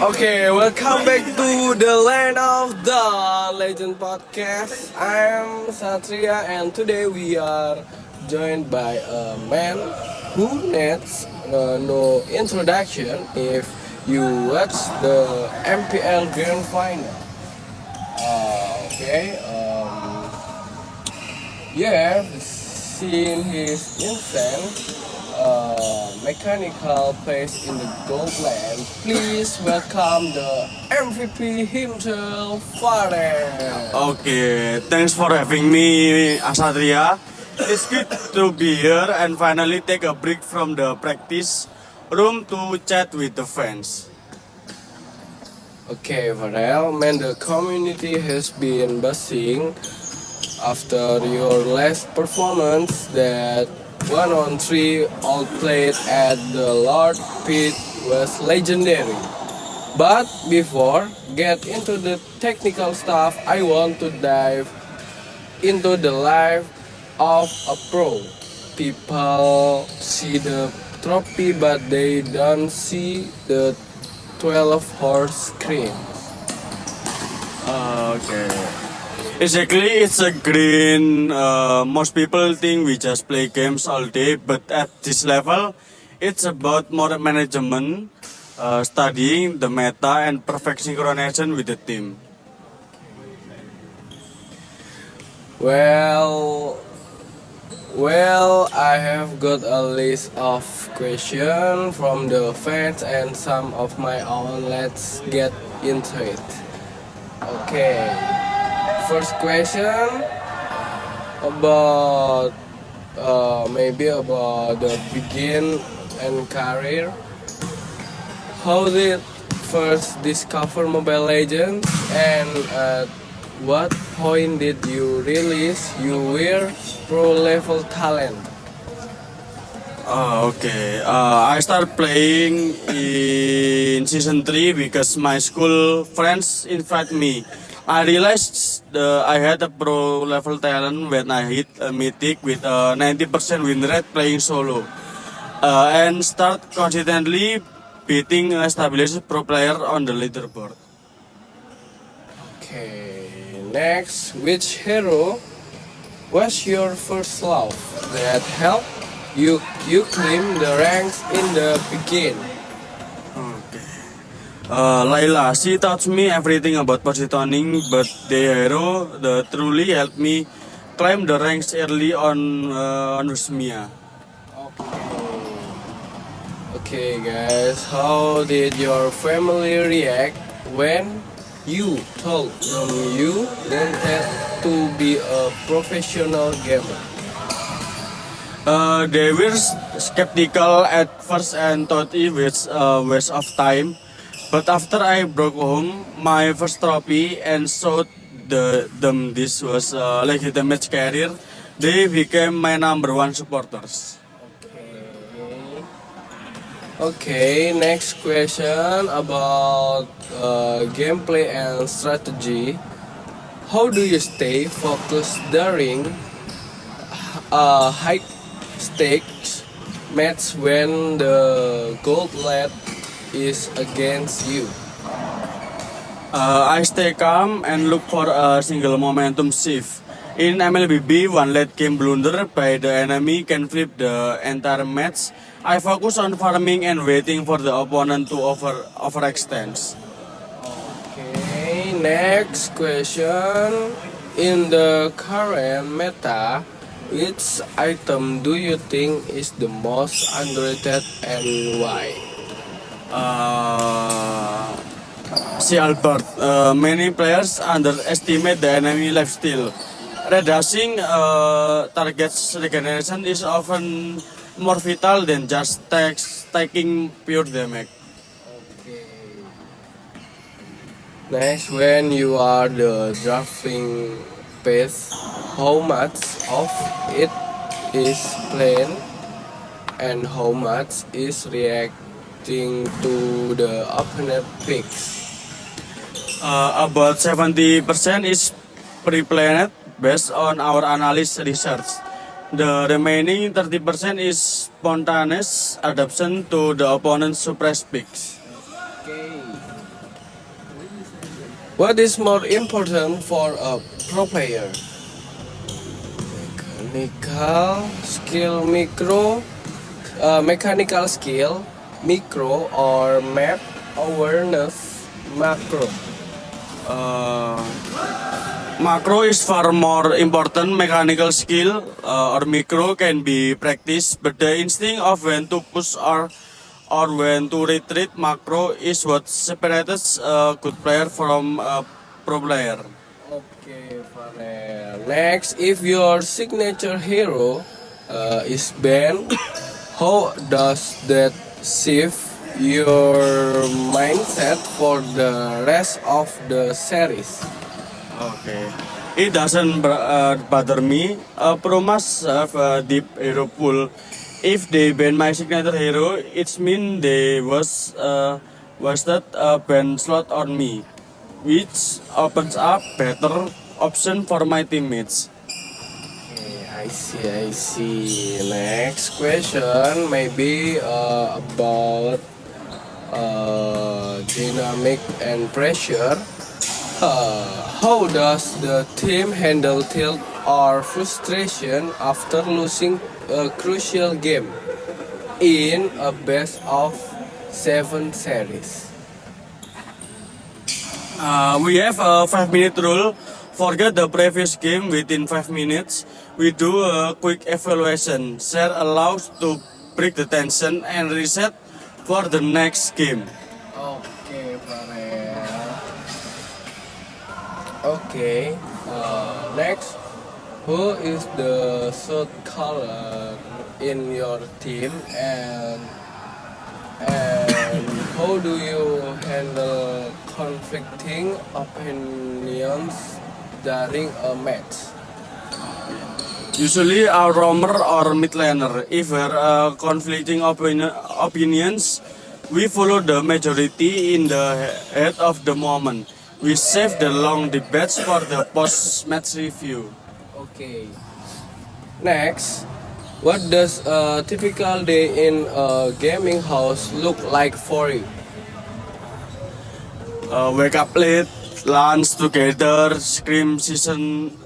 Okay, welcome back to the Land of the Legend podcast. I'm Satria, and today we are joined by a man who needs no introduction if you watch the MPL Grand Final. You have seen his insane mechanical place in the Goldland. Please welcome the MVP himself, Farel. Okay, thanks for having me, Asatria. It's good to be here and finally take a break from the practice room to chat with the fans. Okay, Farel, man, the community has been buzzing after your last performance that 1-on-3 all played at the Lord Pit was legendary. But before get into the technical stuff, I want to dive into the life of a pro. People see the trophy but they don't see the 12 horse screen. Okay. Exactly, it's a green. Most people think we just play games all day, but at this level, it's about more management, studying the meta, and perfect synchronization with the team. Well, I have got a list of questions from the fans and some of my own. Let's get into it. Okay, first question about maybe about the begin and career. How did first discover Mobile Legends, and at what point did you realize you were pro level talent? Okay. I started playing in season 3 because my school friends invited me. I realized I had a pro level talent when I hit a mythic with a 90% win rate playing solo. And start consistently beating established pro player on the leaderboard. Okay, next, which hero was your first love that helped you climb the ranks in the beginning? Layla, she taught me everything about positioning, but the hero that truly helped me climb the ranks early on was Mia. Okay, guys, how did your family react when you told them you wanted to be a professional gamer? They were skeptical at first and thought it was a waste of time. But after I broke home my first trophy and showed them this was a legitimate career, they became my number one supporters. Okay, next question about gameplay and strategy. How do you stay focused during a high stakes match when the gold lead is against you? I stay calm and look for a single momentum shift. In MLBB, one late game blunder by the enemy can flip the entire match. I focus on farming and waiting for the opponent to overextend. Okay, next question. In the current meta, which item do you think is the most underrated and why? See Albert, many players underestimate the enemy lifesteal. Red dashing targets regeneration is often more vital than just taking pure damage. Okay. Next, when you are the drafting pace, how much of it is planned and how much is reacting to the opponent picks? About 70% is pre-planned based on our analysis research. The remaining 30% is spontaneous adaptation to the opponent's suppressed picks. Okay. What is more important for a pro player? Mechanical skill, micro, or map awareness, macro. Uh, Macro is far more important. Mechanical skill or micro can be practiced, but the instinct of when to push or when to retreat macro is what separates a good player from a pro player. Okay, Farel. Next, if your signature hero is Ben, how does that shift your mindset for the rest of the series? Okay. It doesn't bother me. A pro must have a deep hero pool. If they ban my signature hero, it means they wasted a ban slot on me, which opens up better option for my teammates. Okay, I see. Next question, maybe about dynamic and pressure. How does the team handle tilt or frustration after losing a crucial game in a best of 7 series? We have a 5 minute rule. Forget the previous game within 5 minutes. We do a quick evaluation. Share allows to break the tension and reset for the next game. Okay, Farel. Okay. Next, who is the third color in your team, and how do you handle conflicting opinions during a match? Usually a roamer or mid laner. If there are conflicting opinions, we follow the majority in the head of the moment. We save the long debates for the post-match review. Okay. Next, what does a typical day in a gaming house look like for you? Wake up late, lunch together, session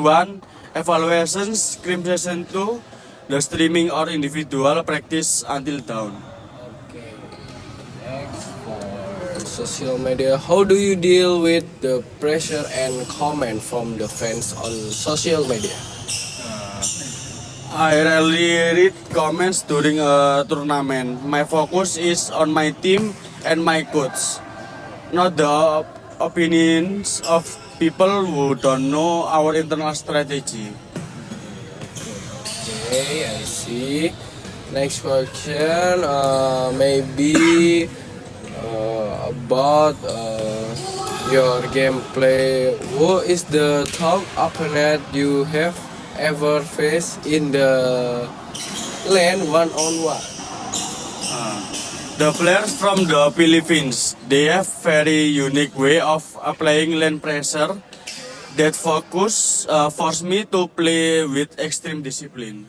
1, evaluations, scrim session 2, the streaming or individual practice until dawn. Okay. Next, for social media, how do you deal with the pressure and comment from the fans on social media? I rarely read comments during a tournament. My focus is on my team and my coach, not the opinions of people who don't know our internal strategy. Okay, I see. Next question, maybe about your gameplay. Who is the top opponent you have ever faced in the lane one-on-one? The players from the Philippines, they have very unique way of applying lane pressure that force me to play with extreme discipline.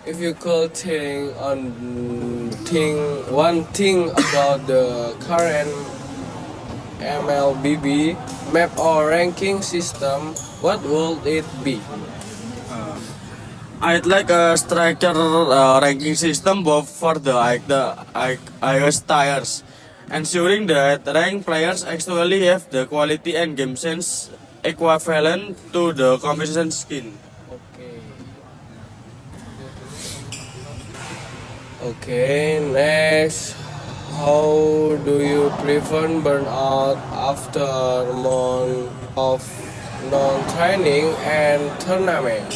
If you could one thing about the current MLBB map or ranking system, what would it be? I'd like a striker ranking system both for the highest tiers, ensuring that ranked players actually have the quality and game sense equivalent to the competition skill. Okay. Okay, next. How do you prevent burnout after a month of non-training and tournament?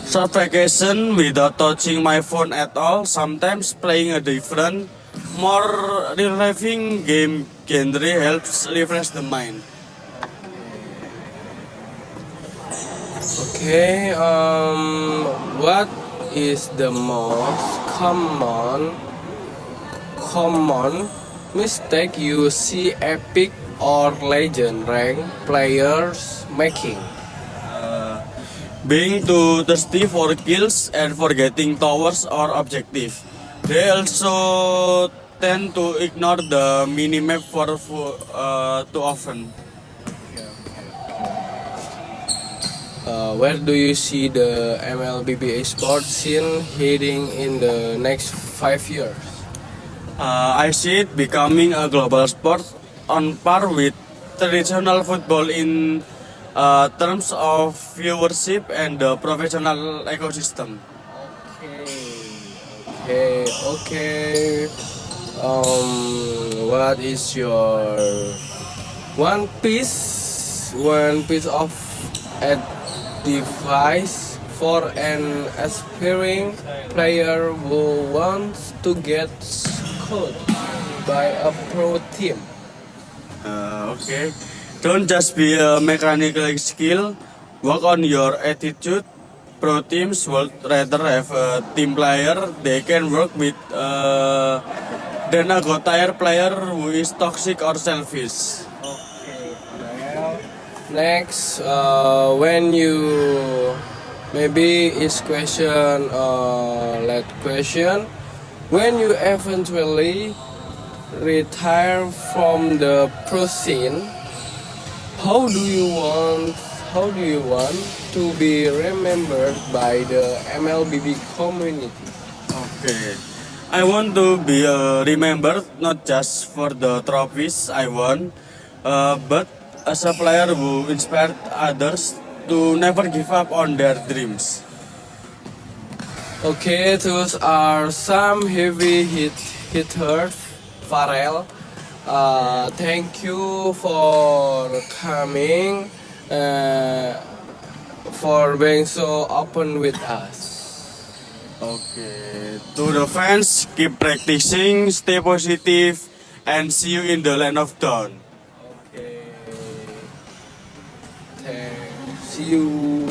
Short vacation without touching my phone at all, sometimes playing a different, more reliving game genre helps refresh the mind. Okay, what is the most common mistake you see epic or legend rank players making? Being too thirsty for kills and forgetting towers or objective. They also tend to ignore the minimap too often. Where do you see the MLBB sports scene heading in the next 5 years? I see it becoming a global sport on par with traditional football in terms of viewership and the professional ecosystem. Okay. What is your one piece of advice for an aspiring player who wants to get coached by a pro team? Okay. Don't just be a mechanical skill. Work on your attitude. Pro teams would rather have a team player they can work with than a go-tired player who is toxic or selfish. Next, when you maybe is question let question when you eventually retire from the pro scene, how do you want to be remembered by the MLBB community? Okay. I want to be remembered not just for the trophies I won, but as a player who inspired others to never give up on their dreams. Okay, those are some heavy hitters. Farrell, thank you for coming, for being so open with us. Okay. To the fans, keep practicing, stay positive, and see you in the land of dawn. Okay. See you.